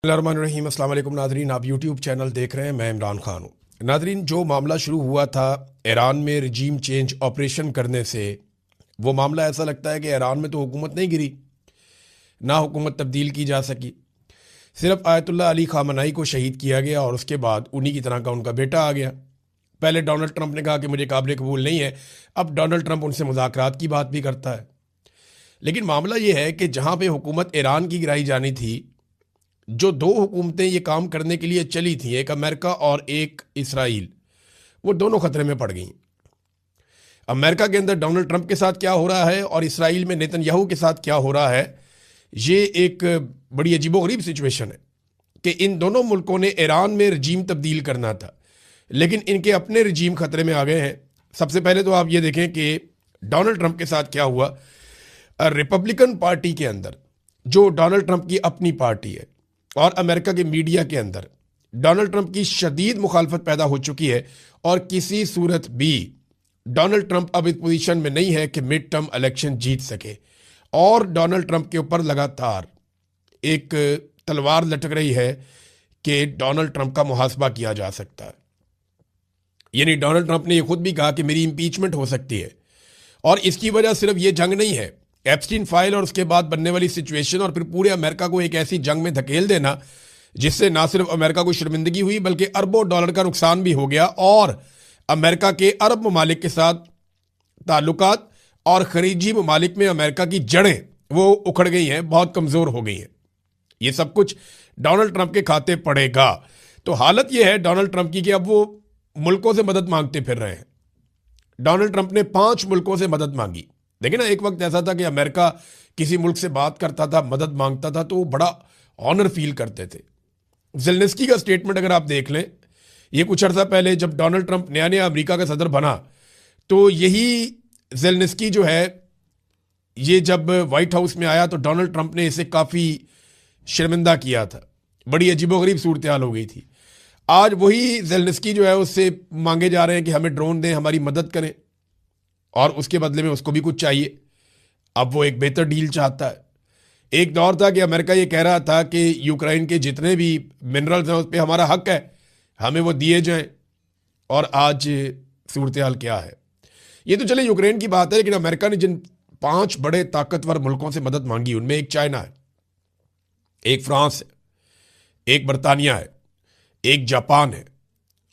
बिस्मिल्लाहिर्रहमानिर्रहीम। अस्सलाम वालेकुम नाजरीन, आप यूट्यूब चैनल देख रहे हैं। मैं इमरान खान हूँ। नाजरीन, जो मामला शुरू हुआ था ईरान में रिजीम चेंज ऑपरेशन करने से, वो मामला ऐसा लगता है कि ईरान में तो हुकूमत नहीं गिरी, ना हुकूमत तब्दील की जा सकी। सिर्फ आयतुल्लाह अली खामनाई को शहीद किया गया और उसके बाद उन्हीं की तरह का उनका बेटा आ गया। पहले डोनाल्ड ट्रंप ने कहा कि मुझे काबिल कबूल नहीं है, अब डोनाल्ड ट्रंप उनसे मुज़ाकरात की बात भी करता है। लेकिन मामला ये है कि जहाँ पे हुकूमत ईरान की गिराई जानी थी, जो दो हुकूमतें ये काम करने के लिए चली थी, एक अमेरिका और एक इसराइल, वो दोनों खतरे में पड़ गई। अमेरिका के अंदर डोनाल्ड ट्रंप के साथ क्या हो रहा है और इसराइल में नेतन्याहू के साथ क्या हो रहा है, ये एक बड़ी अजीबोगरीब सिचुएशन है कि इन दोनों मुल्कों ने ईरान में रजीम तब्दील करना था, लेकिन इनके अपने रजीम खतरे में आ गए हैं। सबसे पहले तो आप ये देखें कि डोनाल्ड ट्रंप के साथ क्या हुआ। रिपब्लिकन पार्टी के अंदर, जो डोनाल्ड ट्रंप की अपनी पार्टी है, और अमेरिका के मीडिया के अंदर डोनाल्ड ट्रंप की शदीद मुखालफत पैदा हो चुकी है और किसी सूरत भी डोनाल्ड ट्रंप अब इस पोजीशन में नहीं है कि मिड टर्म इलेक्शन जीत सके। और डोनाल्ड ट्रंप के ऊपर लगातार एक तलवार लटक रही है कि डोनाल्ड ट्रंप का मुहासबा किया जा सकता है। यानी डोनाल्ड ट्रंप ने यह खुद भी कहा कि मेरी इंपीचमेंट हो सकती है, और इसकी वजह सिर्फ ये जंग नहीं है, एप्स्टीन फाइल और उसके बाद बनने वाली सिचुएशन, और फिर पूरे अमेरिका को एक ऐसी जंग में धकेल देना जिससे ना सिर्फ अमेरिका को शर्मिंदगी हुई बल्कि अरबों डॉलर का नुकसान भी हो गया, और अमेरिका के अरब ममालिक के साथ ताल्लुकात और खलीजी ममालिक में अमेरिका की जड़ें वो उखड़ गई हैं, बहुत कमज़ोर हो गई हैं। ये सब कुछ डोनाल्ड ट्रंप के खाते पड़ेगा। तो हालत यह है डोनाल्ड ट्रंप की कि अब वो मुल्कों से मदद मांगते फिर रहे हैं। डोनाल्ड ट्रंप ने 5 मुल्कों से मदद मांगी। देखिए ना, एक वक्त ऐसा था कि अमेरिका किसी मुल्क से बात करता था, मदद मांगता था, तो वो बड़ा ऑनर फील करते थे। ज़ेलेंस्की का स्टेटमेंट अगर आप देख लें, ये कुछ अर्सा पहले जब डोनाल्ड ट्रंप नया नया अमेरिका का सदर बना, तो यही ज़ेलेंस्की जो है, ये जब वाइट हाउस में आया तो डोनाल्ड ट्रंप ने इसे काफ़ी शर्मिंदा किया था। बड़ी अजीबोगरीब सूरत हाल हो गई थी। आज वही ज़ेलेंस्की जो है उससे मांगे जा रहे हैं कि हमें ड्रोन दें, हमारी मदद करें, और उसके बदले में उसको भी कुछ चाहिए। अब वो एक बेहतर डील चाहता है। एक दौर था कि अमेरिका ये कह रहा था कि यूक्रेन के जितने भी मिनरल्स हैं उस पर हमारा हक है, हमें वो दिए जाएं, और आज सूरत हाल क्या है। ये तो चले यूक्रेन की बात है, लेकिन अमेरिका ने जिन 5 बड़े ताकतवर मुल्कों से मदद मांगी, उनमें एक चाइना है, एक फ्रांस है, एक बरतानिया है, एक जापान है,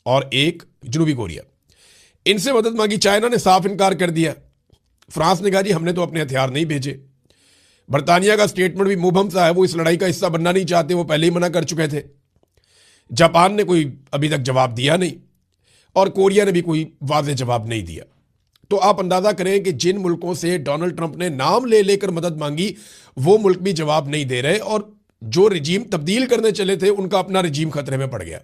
और एक जनूबी कोरिया। इनसे मदद मांगी, चाइना ने साफ इनकार कर दिया। फ्रांस ने कहा जी हमने तो अपने हथियार नहीं भेजे। बरतानिया का स्टेटमेंट भी मुबहम सा है, वो इस लड़ाई का हिस्सा बनना नहीं चाहते, वो पहले ही मना कर चुके थे। जापान ने कोई अभी तक जवाब दिया नहीं, और कोरिया ने भी कोई वाज़ेह जवाब नहीं दिया। तो आप अंदाजा करें कि जिन मुल्कों से डोनाल्ड ट्रंप ने नाम ले लेकर मदद मांगी, वो मुल्क भी जवाब नहीं दे रहे, और जो रजीम तब्दील करने चले थे उनका अपना रजीम खतरे में पड़ गया।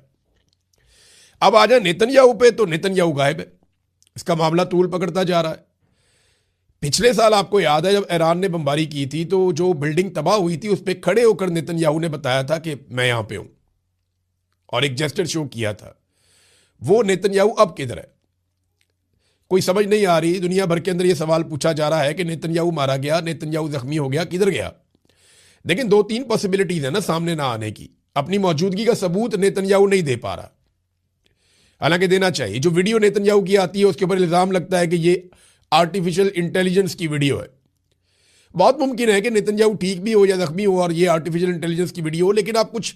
अब आ जाए नेतन्याहू पे, तो नेतन्याहू गायब है। इसका मामला तूल पकड़ता जा रहा है। पिछले साल आपको याद है जब ईरान ने बमबारी की थी, तो जो बिल्डिंग तबाह हुई थी उस पर खड़े होकर नेतन्याहू ने बताया था कि मैं यहां पे हूं, और एक जेस्चर शो किया था। वो नेतन्याहू अब किधर है, कोई समझ नहीं आ रही। दुनिया भर के अंदर यह सवाल पूछा जा रहा है कि नेतन्याहू मारा गया, नेतन्याहू जख्मी हो गया, किधर गया। लेकिन 2-3 पॉसिबिलिटीज है ना सामने ना आने की। अपनी मौजूदगी का सबूत नेतन्याहू नहीं दे पा रहा, हालांकि देना चाहिए। जो वीडियो नेतन्याहू की आती है उसके ऊपर इल्जाम लगता है कि ये आर्टिफिशियल इंटेलिजेंस की वीडियो है। बहुत मुमकिन है कि नेतन्याहू ठीक भी हो या जख्मी हो और ये आर्टिफिशियल इंटेलिजेंस की वीडियो हो, लेकिन आप कुछ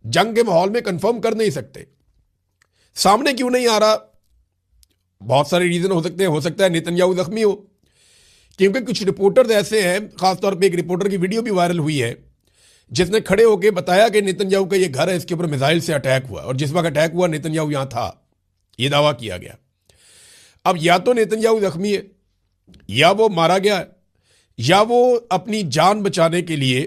जंग के माहौल में कंफर्म कर नहीं सकते। सामने क्यों नहीं आ रहा? बहुत सारे रीजन हो सकते हैं। हो सकता है नेतन्याहू जख्मी हो, क्योंकि कुछ रिपोर्टर्स ऐसे हैं, खासतौर पर एक रिपोर्टर की वीडियो भी वायरल हुई है जिसने खड़े होकर बताया कि नेतन्याहू का ये घर है, इसके ऊपर मिसाइल से अटैक हुआ, और जिस वक्त अटैक हुआ नेतन्याहू यहां था, यह दावा किया गया। अब या तो नेतन्याहू जख्मी है, या वो मारा गया है, या वो अपनी जान बचाने के लिए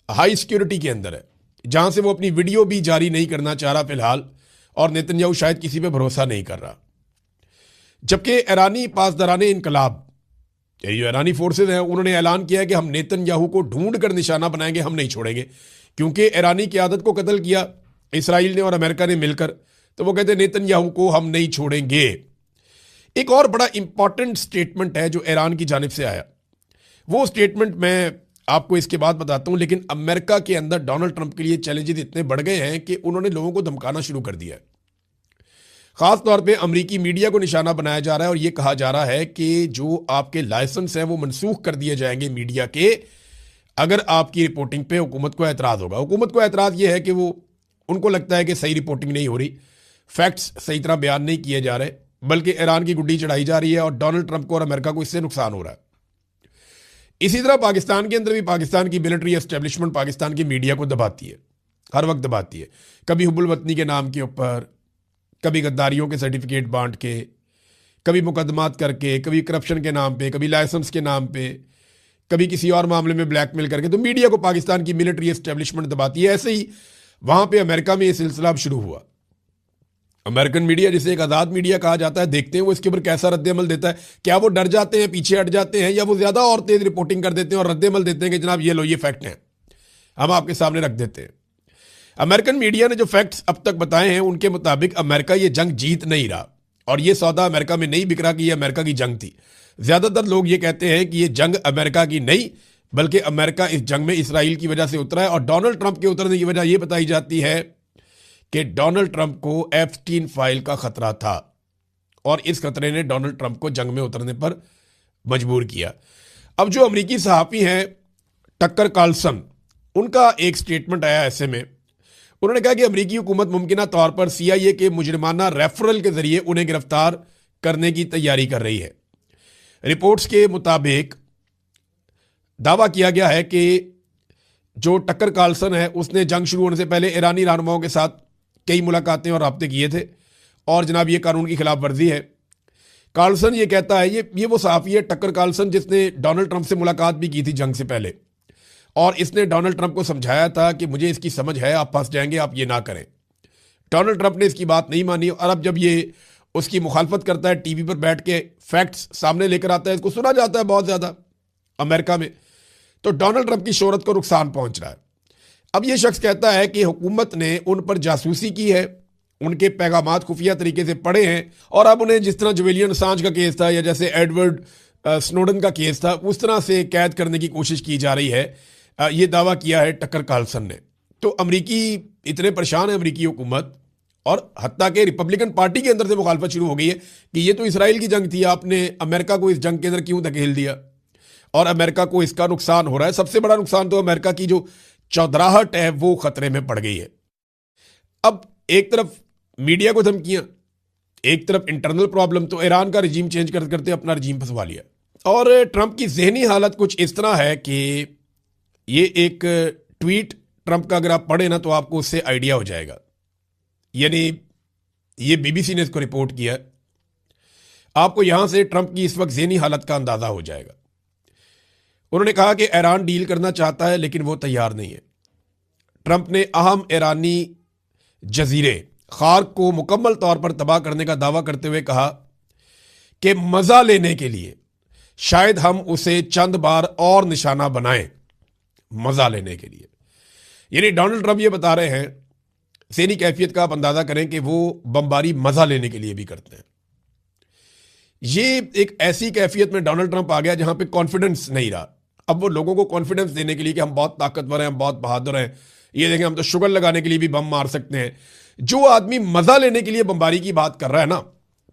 हाई सिक्योरिटी के अंदर है, जहां से वो अपनी वीडियो भी जारी नहीं करना चाह रहा फिलहाल, और नेतन्याहू शायद किसी पे भरोसा नहीं कर रहा। जबकि ईरानी पासदाराने इनकलाब, जो ईरानी फोर्सेज हैं, उन्होंने ऐलान किया है कि हम नेतन्याहू को ढूंढ कर निशाना बनाएंगे, हम नहीं छोड़ेंगे। क्योंकि ईरानी क़यादत को कत्ल किया इसराइल ने और अमेरिका ने मिलकर, तो वो कहते हैं नेतन्याहू को हम नहीं छोड़ेंगे। एक और बड़ा इंपॉर्टेंट स्टेटमेंट है जो ईरान की जानिब से आया। वो स्टेटमेंट मैं आपको इसके बाद बताता हूं। लेकिन अमेरिका के अंदर डोनाल्ड ट्रंप के लिए चैलेंजेस इतने बढ़ गए हैं कि उन्होंने लोगों को धमकाना शुरू कर दिया है। खास तौर पे अमेरिकी मीडिया को निशाना बनाया जा रहा है और यह कहा जा रहा है कि जो आपके लाइसेंस हैं वो मनसूख कर दिए जाएंगे मीडिया के, अगर आपकी रिपोर्टिंग पे हुकूमत को एतराज़ होगा। हुकूमत को एतराज़ ये है कि वो उनको लगता है कि सही रिपोर्टिंग नहीं हो रही, फैक्ट्स सही तरह बयान नहीं किए जा रहे, बल्कि ईरान की गुड्डी चढ़ाई जा रही है और डोनाल्ड ट्रंप को और अमेरिका को इससे नुकसान हो रहा है। इसी तरह पाकिस्तान के अंदर भी पाकिस्तान की मिलिट्री एस्टेब्लिशमेंट पाकिस्तान की मीडिया को दबाती है, हर वक्त दबाती है। कभी हुब्बुल वतनी के नाम के ऊपर, कभी गद्दारियों के सर्टिफिकेट बांट के, कभी मुकदमात करके, कभी करप्शन के नाम पे, कभी लाइसेंस के नाम पे, कभी किसी और मामले में ब्लैकमेल करके। तो मीडिया को पाकिस्तान की मिलिट्री एस्टेब्लिशमेंट दबाती है। ऐसे ही वहां पे अमेरिका में ये सिलसिला अब शुरू हुआ। अमेरिकन मीडिया, जिसे एक आज़ाद मीडिया कहा जाता है, देखते हैं वो इसके ऊपर कैसा रद्द-ए-अमल देता है। क्या वो डर जाते हैं, पीछे हट जाते हैं, या वो ज़्यादा और तेज रिपोर्टिंग कर देते हैं और रद्द-ए-अमल देते हैं कि जनाब ये लो, ये फैक्ट हैं, हम आपके सामने रख देते हैं। अमेरिकन मीडिया ने जो फैक्ट्स अब तक बताए हैं उनके मुताबिक अमेरिका ये जंग जीत नहीं रहा और ये सौदा अमेरिका में नहीं बिक रहा कि ये अमेरिका की जंग थी। ज़्यादातर लोग ये कहते हैं कि ये जंग अमेरिका की नहीं, बल्कि अमेरिका इस जंग में इसराइल की वजह से उतरा है। और डोनाल्ड ट्रंप के उतरने की वजह यह बताई जाती है कि डोनाल्ड ट्रंप को एप्स्टीन फाइल का खतरा था और इस खतरे ने डोनाल्ड ट्रंप को जंग में उतरने पर मजबूर किया। अब जो अमेरिकी सहाफ़ी हैं टक्कर कार्लसन, उनका एक स्टेटमेंट आया ऐसे में, उन्होंने कहा कि अमेरिकी हुकूमत मुमकिना तौर पर CIA के मुजरिमाना रेफरल के जरिए उन्हें गिरफ्तार करने की तैयारी कर रही है। रिपोर्ट्स के मुताबिक दावा किया गया है कि जो टक्कर कार्लसन है उसने जंग शुरू होने से पहले ईरानी रहनुमाओं के साथ कई मुलाकातें और राब्ते किए थे और जनाब ये कानून की खिलाफ वर्जी है। कार्लसन ये कहता है, ये वो सहाफ़ी है टक्कर कार्लसन जिसने डोनाल्ड ट्रंप से मुलाकात भी की थी जंग से पहले, और इसने डोनाल्ड ट्रंप को समझाया था कि मुझे इसकी समझ है, आप फंस जाएंगे, आप ये ना करें। डोनाल्ड ट्रंप ने इसकी बात नहीं मानी और अब जब ये उसकी मुखालफत करता है, टीवी पर बैठ के फैक्ट्स सामने लेकर आता है, इसको सुना जाता है बहुत ज़्यादा अमेरिका में, तो डोनाल्ड ट्रंप की शोहरत को नुकसान पहुंच रहा है। अब ये शख्स कहता है कि हुकूमत ने उन पर जासूसी की है, उनके पैगामात खुफिया तरीके से पढ़े हैं और अब उन्हें जिस तरह जुलियन असांज का केस था या जैसे एडवर्ड स्नोडन का केस था उस तरह से कैद करने की कोशिश की जा रही है। ये दावा किया है टक्कर कार्लसन ने। तो अमरीकी इतने परेशान है, अमरीकी हुकूमत, और हत्ता के रिपब्लिकन पार्टी के अंदर से मुखालफत शुरू हो गई है कि ये तो इसराइल की जंग थी, आपने अमेरिका को इस जंग के अंदर क्यों धकेल दिया और अमेरिका को इसका नुकसान हो रहा है। सबसे बड़ा नुकसान तो अमेरिका की जो चौधराहट है वो खतरे में पड़ गई है। अब एक तरफ मीडिया को धमकियां, एक तरफ इंटरनल प्रॉब्लम, तो ईरान का रजीम चेंज करते करते अपना रजीम फंसवा लिया। और ट्रंप की जहनी हालत कुछ इस तरह है कि ये एक ट्वीट ट्रंप का अगर आप पढ़े ना तो आपको उससे आइडिया हो जाएगा। यानी ये BBC ने इसको रिपोर्ट किया, आपको यहां से ट्रंप की इस वक्त जहनी हालत का अंदाजा हो जाएगा। उन्होंने कहा कि ईरान डील करना चाहता है लेकिन वो तैयार नहीं है। ट्रंप ने अहम ईरानी जजीरे खार्क को मुकम्मल तौर पर तबाह करने का दावा करते हुए कहा कि मजा लेने के लिए शायद हम उसे चंद बार और निशाना बनाएं, मजा लेने के लिए। यानी डोनाल्ड ट्रंप ये बता रहे हैं, सेनी कैफियत का आप अंदाजा करें कि वो बमबारी मजा लेने के लिए भी करते हैं। ये एक ऐसी कैफियत में डोनाल्ड ट्रंप आ गया जहां पे कॉन्फिडेंस नहीं रहा। अब वो लोगों को कॉन्फिडेंस देने के लिए कि हम बहुत ताकतवर हैं, हम बहुत बहादुर हैं, ये देखें हम तो शुगर लगाने के लिए भी बम मार सकते हैं। जो आदमी मजा लेने के लिए बमबारी की बात कर रहा है ना,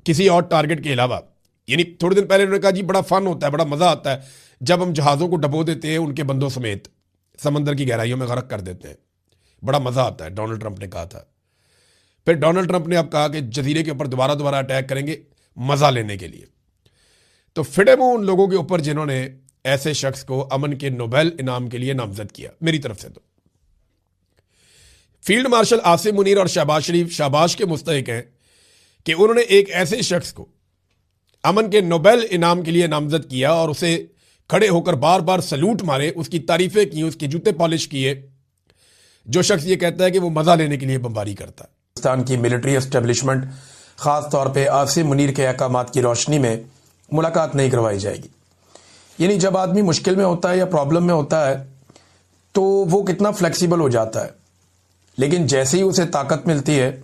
किसी और टारगेट के अलावा, यानी थोड़े दिन पहले उन्होंने कहा जी बड़ा फन होता है, बड़ा मजा आता है जब हम जहाज़ों को डबो देते हैं, उनके बंदों समेत समंदर की गहराइयों में गर्क कर देते हैं, बड़ा मजा आता है, डोनाल्ड ट्रंप ने कहा था। फिर डोनाल्ड ट्रंप ने अब कहा कि जजीरे के ऊपर दोबारा अटैक करेंगे मजा लेने के लिए। तो फिडे मुंह उन लोगों के ऊपर जिन्होंने ऐसे शख्स को अमन के नोबेल इनाम के लिए नामजद किया। मेरी तरफ से तो फील्ड मार्शल आसिम मुनीर और शहबाज शरीफ शाबाश के मुस्तहिक हैं कि उन्होंने एक ऐसे शख्स को अमन के नोबेल इनाम के लिए नामजद किया और उसे खड़े होकर बार बार सलूट मारे, उसकी तारीफें की, उसके जूते पॉलिश किए, जो शख्स ये कहता है कि वो मजा लेने के लिए बमबारी करता है। पाकिस्तान की मिलिट्री एस्टेब्लिशमेंट खास तौर पे आसिम मुनीर के अहकामात की रोशनी में मुलाकात नहीं करवाई जाएगी। यानी जब आदमी मुश्किल में होता है या प्रॉब्लम में होता है तो वो कितना फ्लेक्सिबल हो जाता है, लेकिन जैसे ही उसे ताकत मिलती है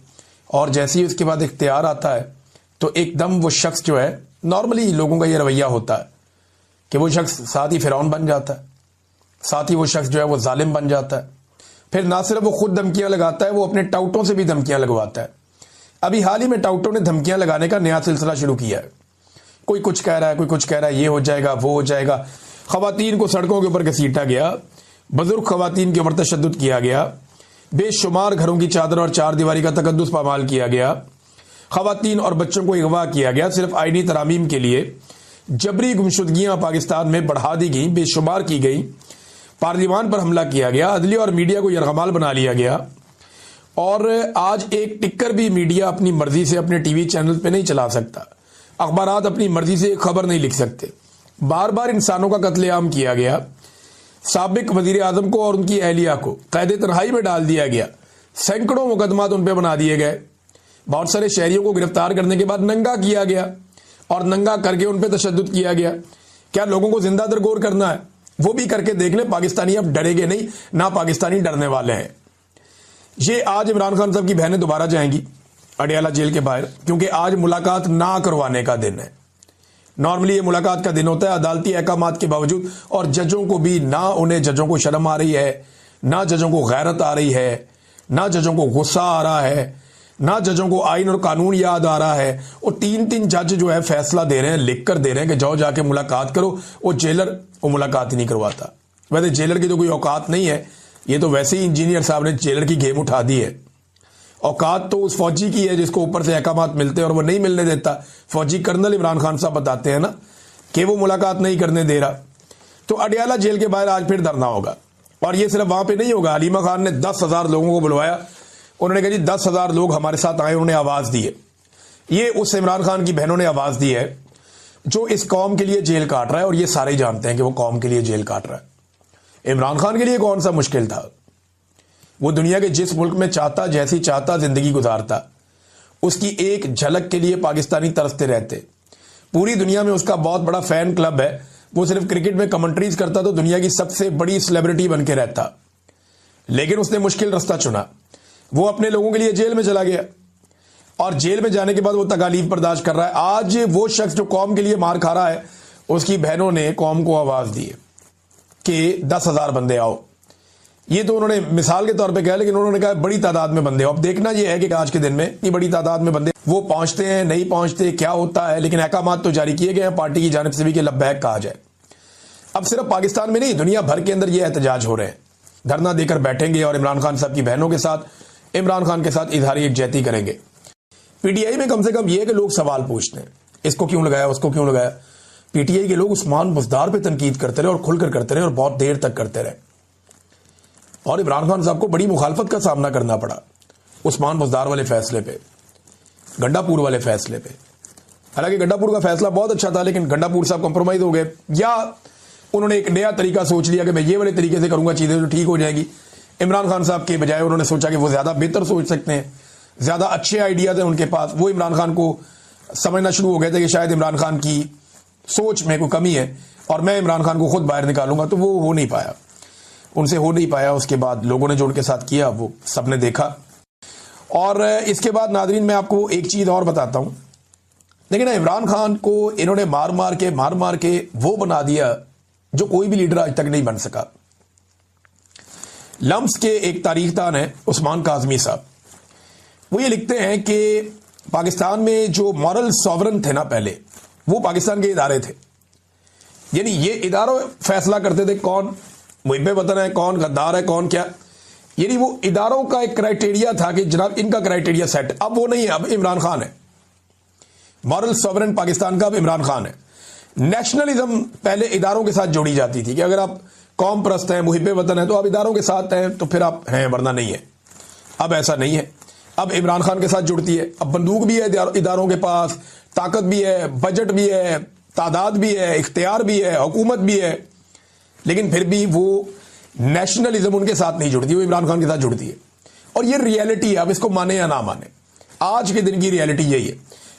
और जैसे ही उसके बाद इख्तियार आता है तो एकदम वो शख्स जो है, नॉर्मली लोगों का ये रवैया होता है कि वो शख्स साथ ही फिरौन बन जाता है। साथ ही वो शख्स जो है वो जालिम बन जाता है। फिर ना सिर्फ वो खुद धमकियां लगाता है, वो अपने टाउटों से भी धमकियां लगवाता है। अभी हाल ही में टाउटों ने धमकियां लगाने का नया सिलसिला शुरू किया है। कोई कुछ कह रहा है, कोई कुछ कह रहा है, ये हो जाएगा, वो हो जाएगा। खवातीन को सड़कों के ऊपर घसीटा गया, बुजुर्ग खवातीन के ऊपर तशद्दुद किया गया, बेशुमार घरों की चादर और चार दीवारी का तकद्दुस पामाल किया गया, खवातीन और बच्चों को अगवा किया गया। सिर्फ आईनी तरामीम के लिए जबरी गुमशुदगियां पाकिस्तान में बढ़ा दी गई, बेशुमार की गई। पार्लियामान पर हमला किया गया, अदलिया और मीडिया को यरगमाल बना लिया गया। और आज एक टिक्कर भी मीडिया अपनी मर्जी से अपने टीवी चैनल पे नहीं चला सकता, अखबारात अपनी मर्जी से खबर नहीं लिख सकते। बार बार इंसानों का कत्लेआम किया गया, साबिक वजीर आजम को और उनकी अहलिया को कैद तन्हाई में डाल दिया गया, सैकड़ों मुकदमात उन पर बना दिए गए। बहुत सारे शहरियों को गिरफ्तार करने के बाद नंगा किया गया और नंगा करके उन पर तशद्दुद किया गया। क्या लोगों को जिंदा दरगोर करना है? वो भी करके देख ले, पाकिस्तानी अब डरेंगे नहीं, ना पाकिस्तानी डरने वाले हैं। ये आज इमरान खान साहब की बहनें दोबारा जाएंगी अडियाला जेल के बाहर, क्योंकि आज मुलाकात ना करवाने का दिन है। नॉर्मली ये मुलाकात का दिन होता है अदालती अहकामात के बावजूद, और जजों को भी ना, उन्हें जजों को शर्म आ रही है, ना जजों को गैरत आ रही है, ना जजों को गुस्सा आ रहा है, ना जजों को आइन और कानून याद आ रहा है। और तीन तीन जज जो है फैसला दे रहे हैं, लिख कर दे रहे हैं कि जाओ जाके मुलाकात करो। वो जेलर वो मुलाकात ही नहीं करवाता। वैसे जेलर की तो कोई औकात नहीं है, ये तो वैसे ही इंजीनियर साहब ने जेलर की गेम उठा दी है। औकात तो उस फौजी की है जिसको ऊपर से अहकामात मिलते हैं और वो नहीं मिलने देता। फौजी कर्नल इमरान खान साहब बताते हैं ना कि वो मुलाकात नहीं करने दे रहा। तो अडियाला जेल के बाहर आज फिर धरना होगा, और ये सिर्फ वहां पे नहीं होगा। हलीमा खान ने 10,000 लोगों को बुलवाया, उन्होंने कहा जी 10,000 लोग हमारे साथ आए, उन्होंने आवाज दी है। ये उस इमरान खान की बहनों ने आवाज दी है जो इस कौम के लिए जेल काट रहा है, और ये सारे ही जानते हैं कि वो कौम के लिए जेल काट रहा है। इमरान खान के लिए कौन सा मुश्किल था? वो दुनिया के जिस मुल्क में चाहता, जैसी चाहता जिंदगी गुजारता, उसकी एक झलक के लिए पाकिस्तानी तरसते रहते। पूरी दुनिया में उसका बहुत बड़ा फैन क्लब है। वो सिर्फ क्रिकेट में कमेंट्रीज करता तो दुनिया की सबसे बड़ी सेलिब्रिटी बन के रहता, लेकिन उसने मुश्किल रास्ता चुना। वो अपने लोगों के लिए जेल में चला गया, और जेल में जाने के बाद वो तकालीफ बर्दाश्त कर रहा है। आज वो शख्स जो कौम के लिए मार खा रहा है, उसकी बहनों ने कौम को आवाज दी है कि 10,000 बंदे आओ। ये तो उन्होंने मिसाल के तौर पे कहा, लेकिन उन्होंने कहा बड़ी तादाद में बंदे। अब देखना यह है कि आज के दिन में इतनी बड़ी तादाद में बंदे वो पहुंचते हैं, नहीं पहुंचते, क्या होता है। लेकिन अहकामात तो जारी किए गए हैं पार्टी की जानिब से भी कि लब्बैक कहा जाए। अब सिर्फ पाकिस्तान में नहीं, दुनिया भर के अंदर ये एहतजाज हो रहे हैं। धरना देकर बैठेंगे और इमरान खान साहब की बहनों के साथ, इमरान खान के साथ इजहार यकजहती करेंगे। पीटीआई में कम से कम यह है कि लोग सवाल पूछते हैं, इसको क्यों लगाया, उसको क्यों लगाया। पीटीआई के लोग उस्मान बुज़दार पे तनकीद करते रहे और खुलकर करते रहे और बहुत देर तक करते रहे, और इमरान खान साहब को बड़ी मुखालफत का सामना करना पड़ा उस्मान बुज़दार वाले फैसले पे, गंडापुर वाले फैसले पे। हालांकि गंडापुर का फैसला बहुत अच्छा था, लेकिन गंडापुर साहब कॉम्प्रोमाइज हो गए, या उन्होंने एक नया तरीका सोच लिया कि मैं ये वाले तरीके से करूंगा, चीजें तो ठीक हो जाएगी। इमरान खान साहब के बजाय उन्होंने सोचा कि वो ज्यादा बेहतर सोच सकते हैं, ज्यादा अच्छे आइडियाज हैं उनके पास। वो इमरान खान को समझना शुरू हो गए थे कि शायद इमरान खान की सोच में कोई कमी है और मैं इमरान खान को खुद बाहर निकालूंगा। तो वो हो नहीं पाया, उनसे हो नहीं पाया। उसके बाद लोगों ने जो उनके साथ किया वो सबने देखा। और इसके बाद नादरीन मैं आपको एक चीज और बताता हूं। लेकिन इमरान खान को इन्होंने मार मार के वो बना दिया जो कोई भी लीडर आज तक नहीं बन सका। लम्स के एक तारीखदान है उस्मान काजमी साहब, वो ये लिखते हैं कि पाकिस्तान में जो मॉरल सॉवरन थे ना पहले, वो पाकिस्तान के इदारे थे। यानी ये इदारों फैसला करते थे कौन मुहिब वतन है, कौन गद्दार है, कौन क्या। यानी वो इदारों का एक क्राइटेरिया था कि जनाब इनका क्राइटेरिया सेट। अब वो नहीं है, अब इमरान खान है मॉरल सॉवरन पाकिस्तान का, अब इमरान खान है। नेशनलिज्म पहले इदारों के साथ जोड़ी जाती थी कि अगर आप कौम परस्त हैं, मुहिब वतन है, तो आप इदारों के साथ हैं, तो फिर आप हैं, वरना नहीं है। अब ऐसा नहीं है, अब इमरान खान के साथ जुड़ती है। अब बंदूक भी है इदारों के पास, ताकत भी है, बजट भी है, तादाद भी है, इख्तियार भी है, हुकूमत भी है, लेकिन फिर भी वो नेशनलिज्म उनके साथ नहीं जुड़ती, वो इमरान खान के साथ जुड़ती है। और ये रियलिटी है, अब इसको माने या ना माने, आज के दिन की रियलिटी यही है।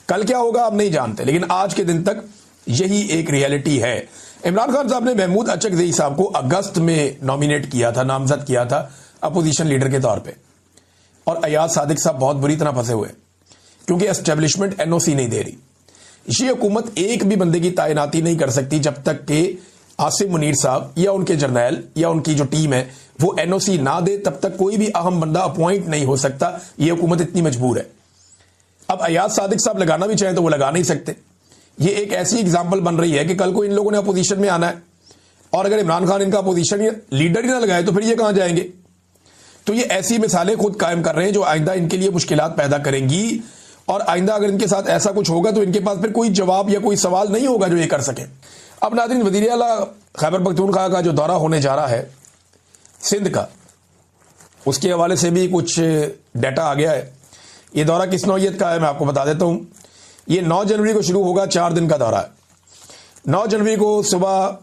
कल क्या होगा आप नहीं जानते, लेकिन आज के दिन तक यही एक रियलिटी है। इमरान खान साहब ने महमूद अचकज़ई साहब को अगस्त में नॉमिनेट किया था, नामजद किया था अपोजिशन लीडर के तौर पे, और अयाज सादिक साहब बहुत बुरी तरह फंसे हुए क्योंकि एस्टेब्लिशमेंट एनओसी नहीं दे रही। ये हुकूमत एक भी बंदे की तैनाती नहीं कर सकती जब तक कि आसिम मुनीर साहब या उनके जर्नैल या उनकी जो टीम है वो एनओसी ना दे, तब तक कोई भी अहम बंदा अपॉइंट नहीं हो सकता। ये हुकूमत इतनी मजबूर है। अब अयाज सादिक साहब लगाना भी चाहें तो वो लगा नहीं सकते। ये एक ऐसी एग्जाम्पल बन रही है कि कल को इन लोगों ने अपोजिशन में आना है, और अगर इमरान खान इनका अपोजिशन लीडर ही ना लगाए तो फिर ये कहां जाएंगे। तो ये ऐसी मिसालें खुद कायम कर रहे हैं जो आइंदा इनके लिए मुश्किलात पैदा करेंगी, और आइंदा अगर इनके साथ ऐसा कुछ होगा तो इनके पास फिर कोई जवाब या कोई सवाल नहीं होगा जो ये कर सके। अब नाज़रीन, वज़ीर आला खैबर पख्तूनख्वा का जो दौरा होने जा रहा है सिंध का, उसके हवाले से भी कुछ डाटा आ गया है। ये दौरा किस नौइयत का है मैं आपको बता देता हूं। ये 9 जनवरी को शुरू होगा, 4 दिन का दौरा है। 9 जनवरी को सुबह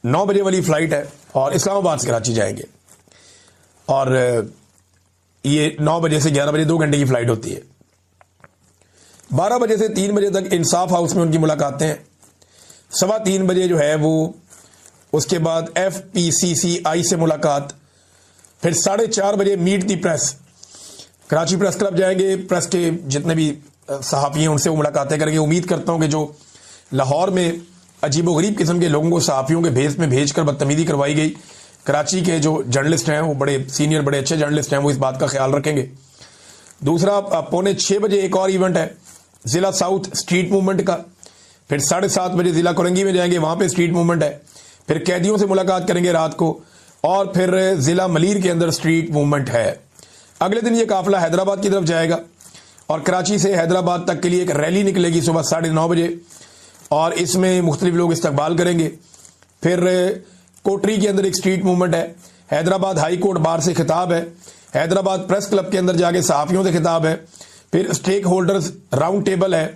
9 बजे वाली फ्लाइट है और इस्लामाबाद से कराची जाएंगे, और ये 9 बजे से 11 बजे 2 घंटे की फ्लाइट होती है। 12 बजे से 3 बजे तक इंसाफ हाउस में उनकी मुलाकातें हैं। 3:15 बजे जो है वो, उसके बाद FPCCI से मुलाकात, फिर 4:30 बजे मीट दी प्रेस, कराची प्रेस क्लब जाएंगे। प्रेस के जितने भी सहाफ़ी हैं उनसे वो मुलाकातें करेंगे। उम्मीद करता हूं कि जो लाहौर में अजीबोगरीब किस्म के लोगों को सहाफ़ियों के भेस में भेजकर बदतमीजी करवाई गई, कराची के जो जर्नलिस्ट हैं वो बड़े सीनियर, बड़े अच्छे जर्नलिस्ट हैं, वो इस बात का ख्याल रखेंगे। दूसरा, 5:45 बजे एक और इवेंट है जिला साउथ स्ट्रीट मूवमेंट का। फिर 7:30 बजे जिला कोरंगी में जाएंगे, वहां पे स्ट्रीट मूवमेंट है। फिर कैदियों से मुलाकात करेंगे रात को, और फिर जिला मलीर के अंदर स्ट्रीट मूवमेंट है। अगले दिन ये काफिला हैदराबाद की तरफ जाएगा, और कराची से हैदराबाद तक के लिए एक रैली निकलेगी सुबह 9:30 बजे, और इसमें मुख्तलिफ लोग इस्तकबाल करेंगे। फिर कोटरी के अंदर एक स्ट्रीट मूवमेंट है। हैदराबाद हाई कोर्ट बार से खिताब है। हैदराबाद प्रेस क्लब के अंदर जाके सहाफ़ियों से खिताब है। फिर स्टेक होल्डर्स राउंड टेबल है।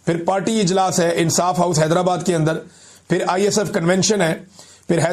फिर पार्टी इजलास है इंसाफ हाउस हैदराबाद के अंदर। फिर ISF कन्वेंशन है। फिर हैदराबाद